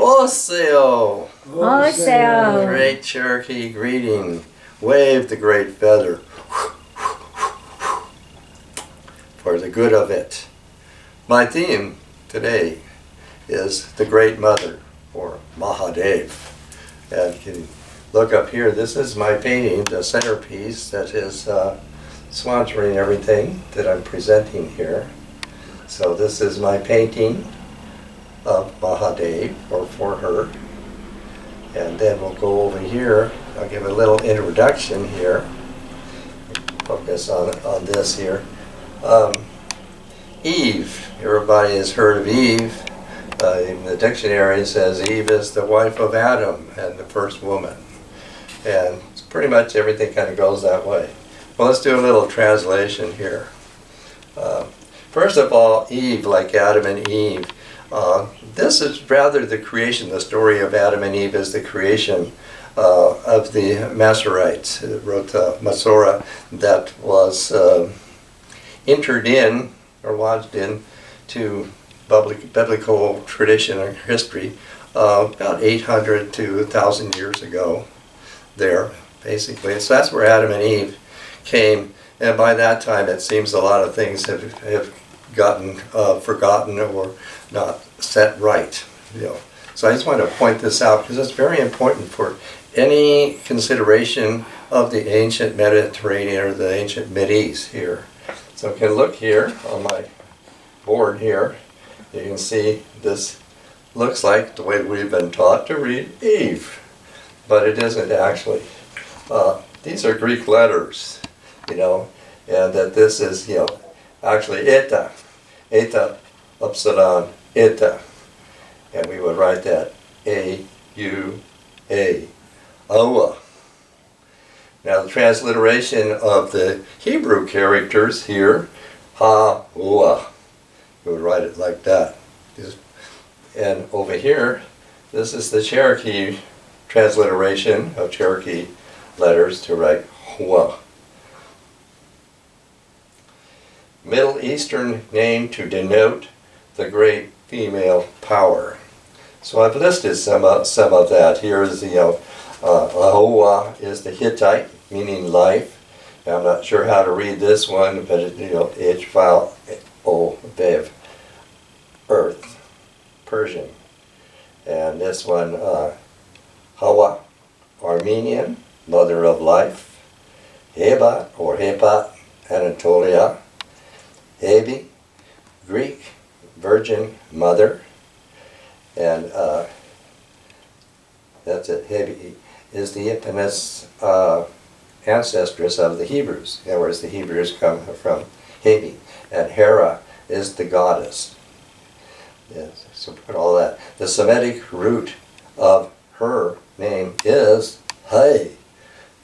Oseo! Oseo! Great Cherokee greeting. Wave the great feather for the good of it. My theme today is the Great Mother, or Mahadev. And you can look up here. This is my painting, the centerpiece that is sponsoring everything that I'm presenting here. So this is my painting of Mahadev, or for her. And then we'll go over here. I'll give a little introduction here. Focus on this here. Eve. Everybody has heard of Eve. In the dictionary it says Eve is the wife of Adam and the first woman. And it's pretty much everything kind of goes that way. Well, let's do a little translation here. First of all, Eve, like Adam and Eve, this is rather the creation. The story of Adam and Eve is the creation of the Masoretes, who wrote the Masorah, that was entered in, or lodged in, to biblical tradition or history about 800 to 1,000 years ago there, basically. So that's where Adam and Eve came, and by that time it seems a lot of things have gotten forgotten or not set right. So I just want to point this out because it's very important for any consideration of the ancient Mediterranean or the ancient Mideast here. So you can look here on my board here. You can see this looks like the way we've been taught to read Eve, but it isn't actually. These are Greek letters, and that this is, actually Eta, upsilon, Eta, and we would write that A-U-A, Awa. Now the transliteration of the Hebrew characters here, Ha-Ua, we would write it like that. And over here, this is the Cherokee transliteration of Cherokee letters to write Hua. Middle Eastern name to denote the great female power. So I've listed some of that. Here is the Ahoa is the Hittite, meaning life. Now, I'm not sure how to read this one, but H-O-Bev, earth, Persian. And this one, Hawa, Armenian, mother of life. Heba, or Hepat, Anatolia. Hebi, Greek, virgin mother. And that's it. Hebi is the infamous ancestress of the Hebrews. In other words, the Hebrews come from Hebi. And Hera is the goddess. Yes, so put all that. The Semitic root of her name is Hey.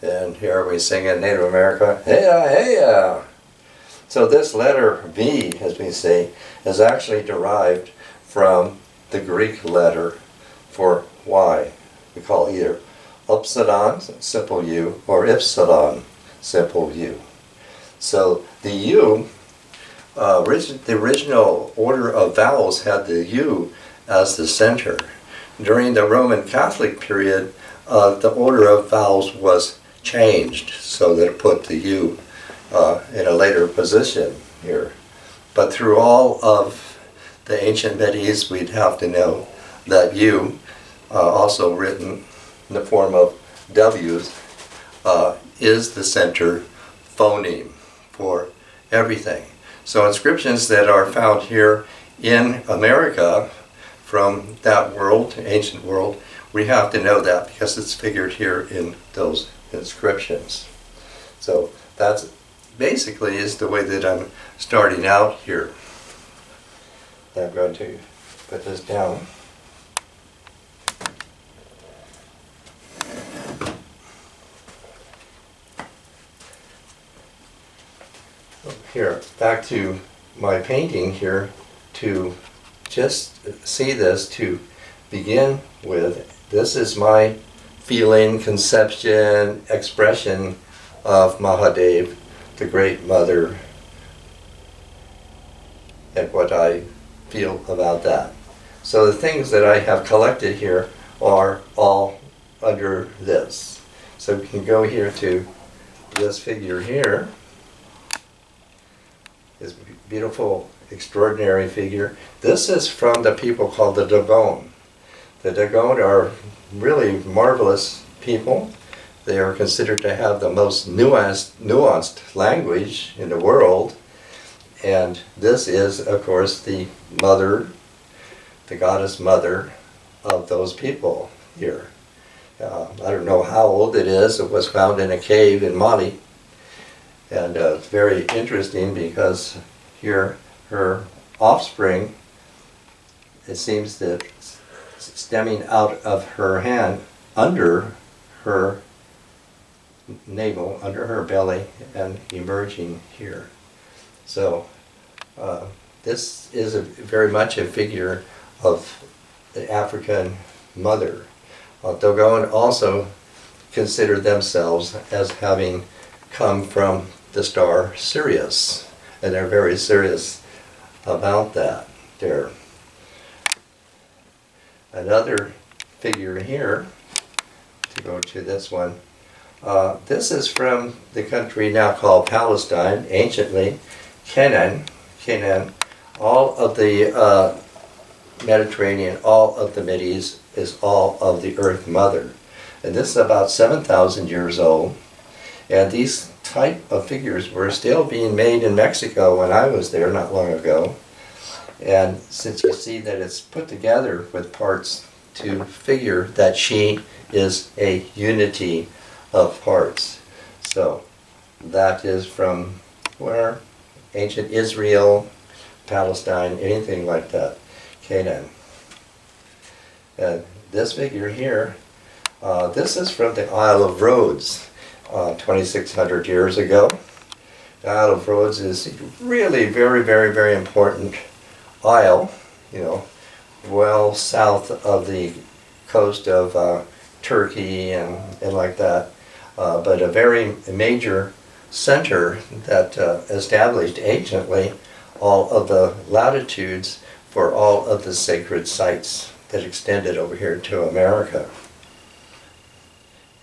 And here we sing in Native America, Heya, Heya. So this letter V, as we say, is actually derived from the Greek letter for Y. We call either upsilon, simple U, or ipsilon, simple U. So the U, the original order of vowels had the U as the center. During the Roman Catholic period, the order of vowels was changed so that it put the U in a later position here. But through all of the ancient Mideast, we'd have to know that U, also written in the form of W's, is the center phoneme for everything. So inscriptions that are found here in America from that world, ancient world, we have to know that because it's figured here in those inscriptions. So that's basically is the way that I'm starting out here. I'm going to put this down. Here, back to my painting here, to just see this, to begin with. This is my feeling, conception, expression of Mahadev, the Great Mother, and what I feel about that. So the things that I have collected here are all under this. So we can go here to this figure here. This beautiful, extraordinary figure. This is from the people called the Dogon. The Dogon are really marvelous people. They are considered to have the most nuanced language in the world. And this is, of course, the mother, the goddess mother of those people here. I don't know how old it is. It was found in a cave in Mali. And it's very interesting because here her offspring, it seems that stemming out of her hand under her navel, under her belly, and emerging here. So this is very much a figure of the African mother. Dogon also consider themselves as having come from the star Sirius, and they're very serious about that. There. Another figure here, to go to this one. This is from the country now called Palestine, anciently Canaan. All of the Mediterranean, all of the Mideast is all of the Earth Mother. And this is about 7,000 years old. And these type of figures were still being made in Mexico when I was there not long ago. And since you see that it's put together with parts to figure that she is a unity of parts. So that is from where? Ancient Israel, Palestine, anything like that. Canaan. And this figure here, this is from the Isle of Rhodes, 2,600 years ago. The Isle of Rhodes is really very, very, very important isle, well south of the coast of Turkey and like that, but a very major center that established anciently all of the latitudes for all of the sacred sites that extended over here to America.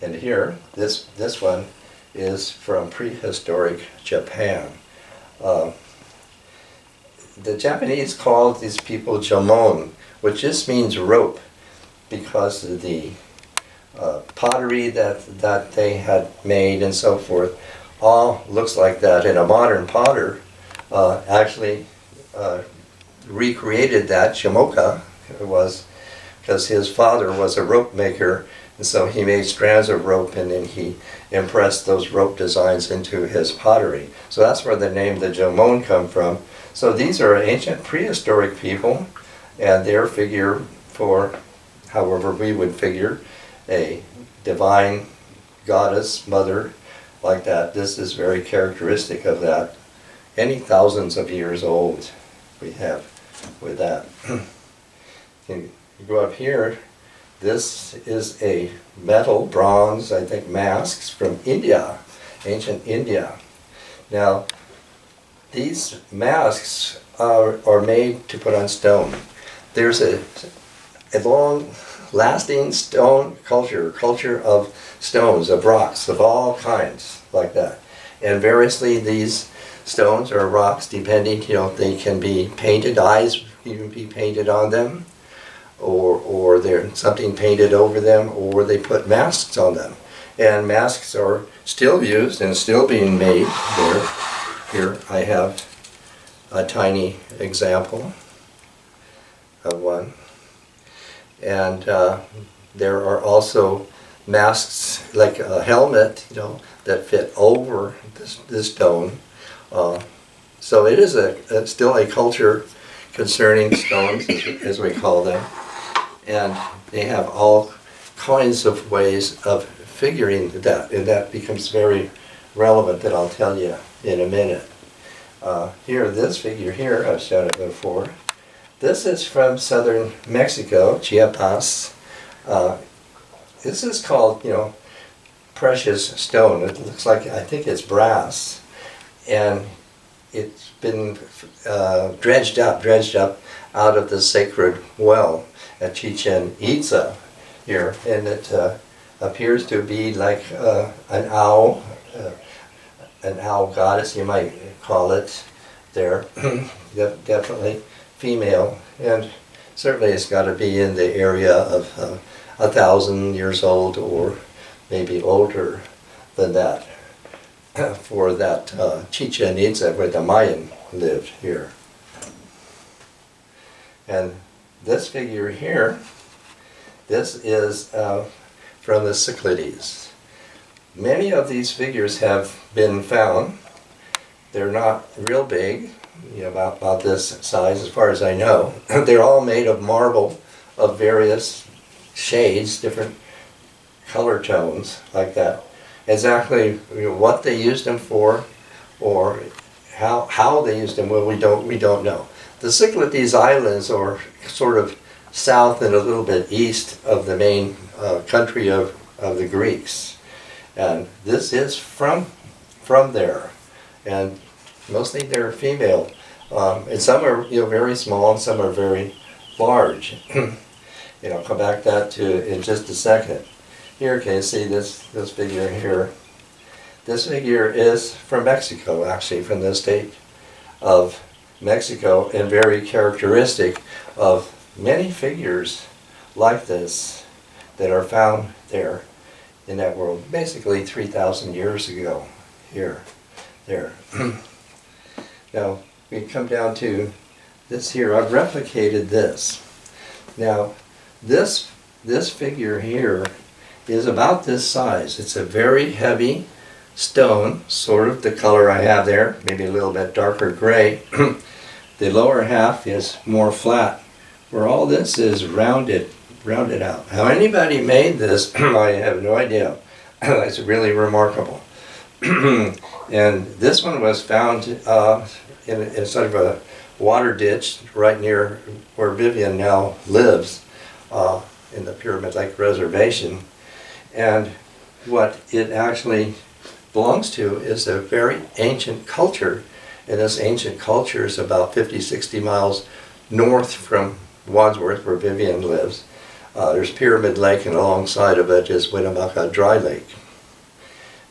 And here, this one is from prehistoric Japan. The Japanese called these people Jomon, which just means rope, because of the pottery that they had made and so forth, all looks like that. And a modern potter actually recreated that. Shimoka was, because his father was a rope maker, and so he made strands of rope and then he impressed those rope designs into his pottery. So that's where the name the Jomon come from. So these are ancient prehistoric people, and their figure for, however we would figure, a divine goddess, mother, like that. This is very characteristic of that. Any thousands of years old we have with that. You go up here, this is a metal, bronze, I think, masks from India, ancient India. Now, these masks are made to put on stone. There's a long-lasting stone culture of stones, of rocks, of all kinds, like that. And variously, these stones or rocks, depending, they can be painted, eyes can be painted on them, or there's something painted over them, or they put masks on them. And masks are still used and still being made there. Here I have a tiny example of one. And there are also masks, like a helmet, that fit over this stone. So it is still a culture concerning stones, as we call them. And they have all kinds of ways of figuring that, and that becomes very relevant, that I'll tell you in a minute. Here, this figure here, I've shown it before. This is from southern Mexico, Chiapas. This is called, precious stone. It looks like, I think it's brass. And it's been dredged up out of the sacred well at Chichen Itza here, and it appears to be like an owl goddess, you might call it there. Definitely female, and certainly it's got to be in the area of 1,000 years old or maybe older than that for that Chichen Itza where the Mayan lived here. And this figure here, this is from the Cyclades. Many of these figures have been found. They're not real big, you know, about this size as far as I know. They're all made of marble of various shades, different color tones like that. Exactly, you know, what they used them for or how they used them, well, we don't know. The Cyclades Islands are sort of south and a little bit east of the main country of the Greeks. And this is from there. And mostly they're female. And some are, you know, very small and some are very large. You know, I'll come back to that in just a second. Here, can you see this figure here? This figure is from Mexico, actually, from the state of Mexico, and very characteristic of many figures like this that are found there in that world, basically 3,000 years ago, here, there. Now, we come down to this here. I've replicated this. Now, this figure here is about this size. It's a very heavy stone, sort of the color I have there, maybe a little bit darker gray. The lower half is more flat, where all this is rounded out. How anybody made this, I have no idea. It's really remarkable. And this one was found in sort of a water ditch right near where Vivian now lives, in the Pyramid Lake Reservation. And what it actually belongs to is a very ancient culture. And this ancient culture is about 50, 60 miles north from Wadsworth, where Vivian lives. There's Pyramid Lake, and alongside of it is Winnemucca Dry Lake.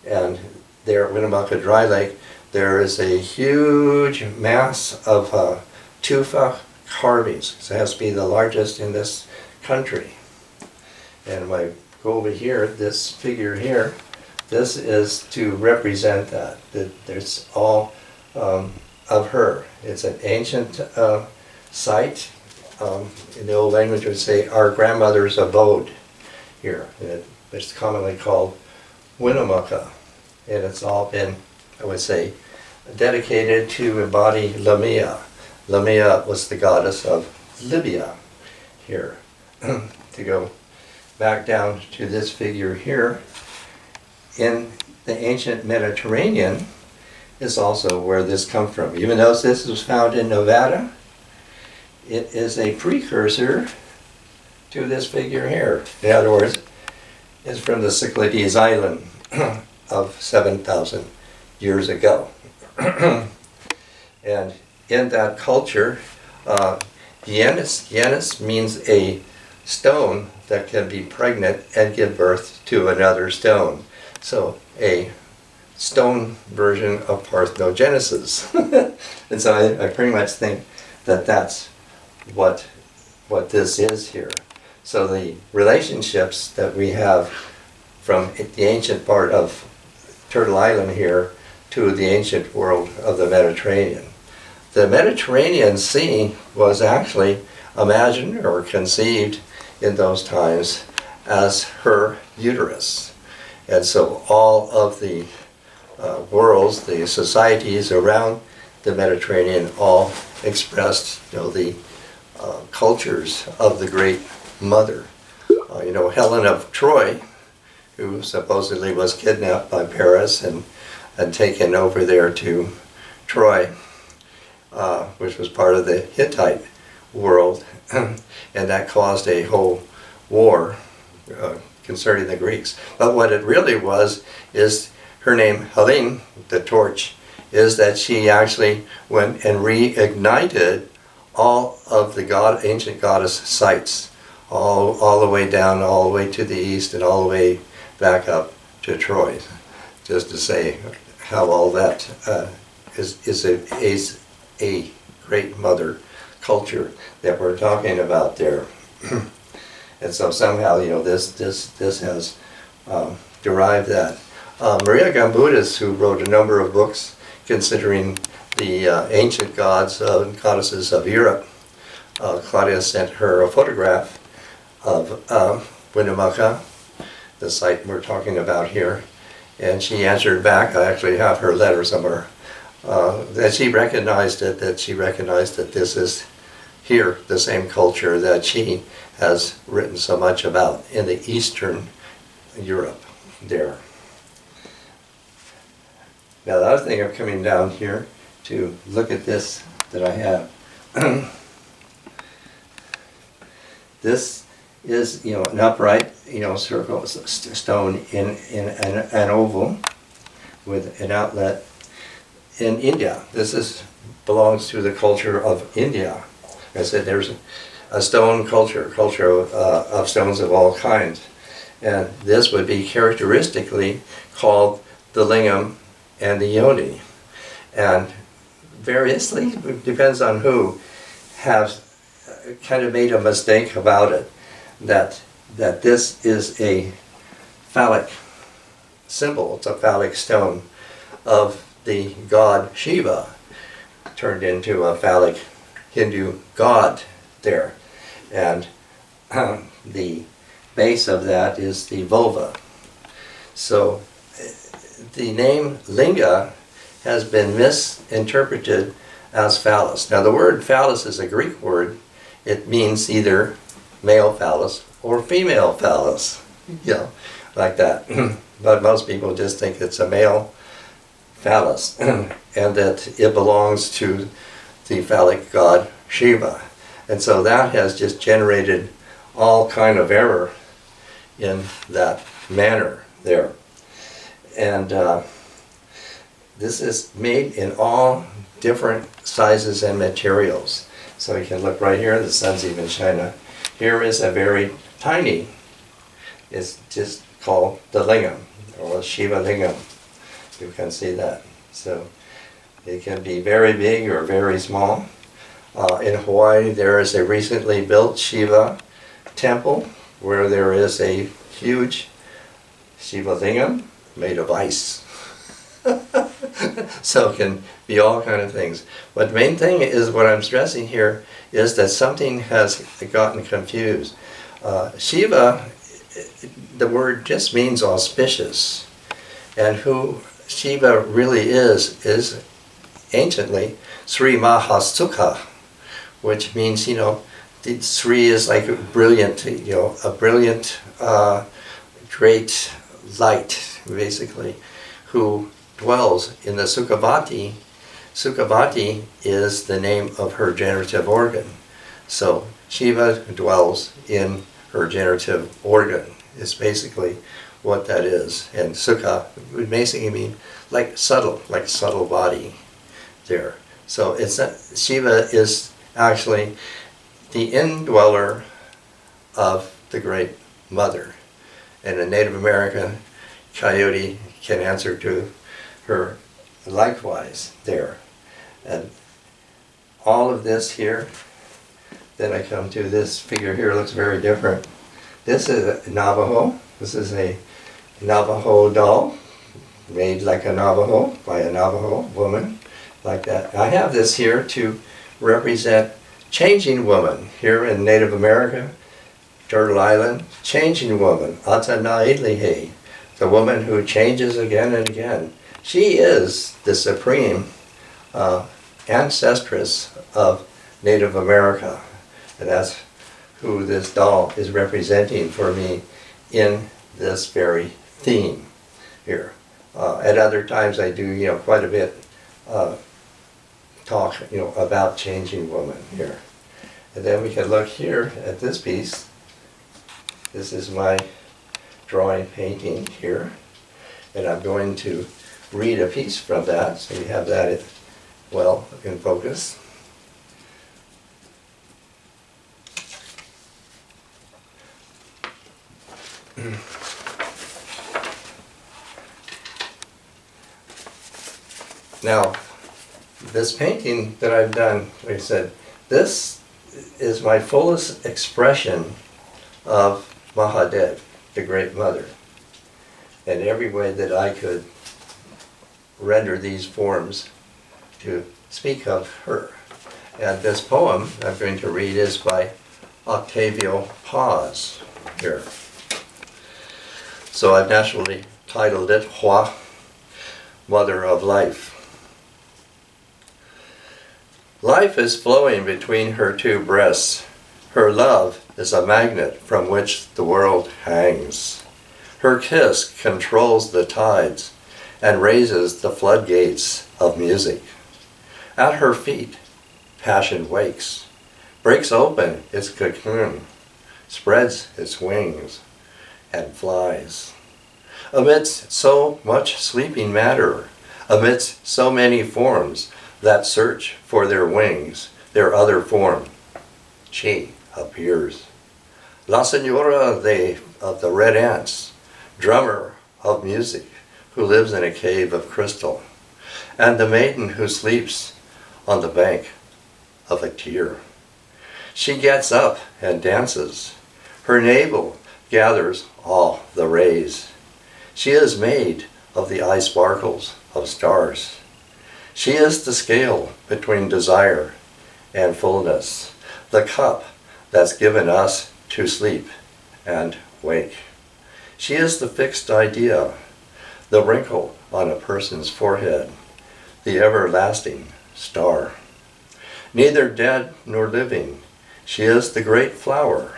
And there at Winnemucca Dry Lake, there is a huge mass of tufa carvings. So it has to be the largest in this country. And when I go over here, this figure here, this is to represent that. There's all of her. It's an ancient site. In the old language would say our grandmother's abode here. It's commonly called Winnemucca. And it's all been, I would say, dedicated to embody Lamia. Lamia was the goddess of Libya here. To go back down to this figure here, in the ancient Mediterranean is also where this comes from. Even though this was found in Nevada, it is a precursor to this figure here. In other words, it's from the Cyclades Island of 7,000 years ago. And in that culture, Yenis means a stone that can be pregnant and give birth to another stone. So a stone version of parthenogenesis. And so I pretty much think that that's what this is here. So the relationships that we have from the ancient part of Turtle Island here to the ancient world of the Mediterranean. The Mediterranean Sea was actually imagined or conceived in those times as her uterus. And so all of the worlds, the societies around the Mediterranean all expressed, you know, the cultures of the Great Mother. You know, Helen of Troy, who supposedly was kidnapped by Paris and taken over there to Troy, which was part of the Hittite world, and that caused a whole war concerning the Greeks. But what it really was is her name, Helene, the torch, is that she actually went and reignited all of the ancient goddess sites, all the way down, all the way to the east, and all the way back up to Troy, just to say how all that is a great mother culture that we're talking about there. And so somehow, this has derived that. Maria Gambudis, who wrote a number of books considering the ancient gods and goddesses of Europe, Claudia sent her a photograph of Winnemucca, the site we're talking about here, and she answered back. I actually have her letter somewhere, that she recognized it, that this is here, the same culture that she has written so much about in the Eastern Europe there. Now the other thing, I'm coming down here to look at this that I have. This is, an upright, circle stone in an oval with an outlet. In India, this belongs to the culture of India. I said there's a stone culture of stones of all kinds, and this would be characteristically called the lingam and the yoni, and variously, depends on who, have kind of made a mistake about it, that this is a phallic symbol. It's a phallic stone of the god Shiva turned into a phallic Hindu god there, and the base of that is the vulva. So the name linga has been misinterpreted as phallus. Now the word phallus is a Greek word. It means either male phallus or female phallus, like that. But most people just think it's a male phallus and that it belongs to the phallic god Shiva. And so that has just generated all kind of error in that manner there. And this is made in all different sizes and materials. So you can look right here, the sun's even shining. Here is a very tiny, it's just called the lingam, or Shiva lingam. You can see that. So it can be very big or very small. In Hawaii, there is a recently built Shiva temple where there is a huge Shiva lingam made of ice. So it can be all kind of things. But the main thing is, what I'm stressing here is that something has gotten confused. Shiva, the word just means auspicious. And who Shiva really is anciently Sri Mahasukha, which means, the Sri is like a brilliant, a brilliant, great light, basically, who dwells in the Sukhavati. Sukhavati is the name of her generative organ. So Shiva dwells in her generative organ, is basically what that is. And Sukha would basically mean like subtle body there. So it's not, Shiva is actually the indweller of the Great Mother. And a Native American, Coyote, can answer to her likewise there. And all of this here, then I come to this figure here, looks very different. This is a Navajo. This is a Navajo doll made like a Navajo by a Navajo woman, like that. I have this here to represent changing woman here in Native America, Turtle Island, changing woman, Atanailihe, the woman who changes again and again. She is the supreme ancestress of Native America, and that's who this doll is representing for me in this very theme here. At other times I do, quite a bit talk, about changing woman here. And then we can look here at this piece. This is my drawing painting here, and I'm going to read a piece from that, so you have that well in focus. Now, this painting that I've done, like I said, this is my fullest expression of Mahadev, the Great Mother, in every way that I could render these forms to speak of her. And this poem I'm going to read is by Octavio Paz here. So I've naturally titled it Hua, Mother of Life. Life is flowing between her two breasts. Her love is a magnet from which the world hangs. Her kiss controls the tides and raises the floodgates of music. At her feet, passion wakes, breaks open its cocoon, spreads its wings, and flies. Amidst so much sleeping matter, amidst so many forms that search for their wings, their other form, she appears. La Senora of the Red Ants, drummer of music, who lives in a cave of crystal, and the maiden who sleeps on the bank of a tear. She gets up and dances. Her navel gathers all the rays. She is made of the eye sparkles of stars. She is the scale between desire and fullness, the cup that's given us to sleep and wake. She is the fixed idea, the wrinkle on a person's forehead, the everlasting star. Neither dead nor living, she is the great flower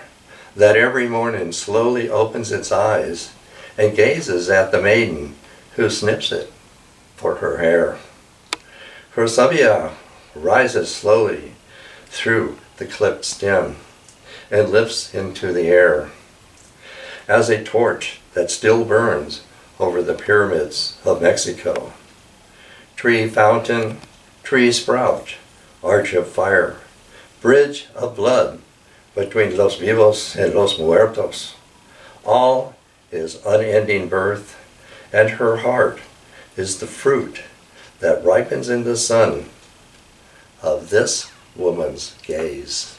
that every morning slowly opens its eyes and gazes at the maiden who snips it for her hair. Her sabia rises slowly through the clipped stem and lifts into the air as a torch that still burns over the pyramids of Mexico. Tree fountain, tree sprout, arch of fire, bridge of blood between los vivos and los muertos. All is unending birth, and her heart is the fruit that ripens in the sun of this woman's gaze.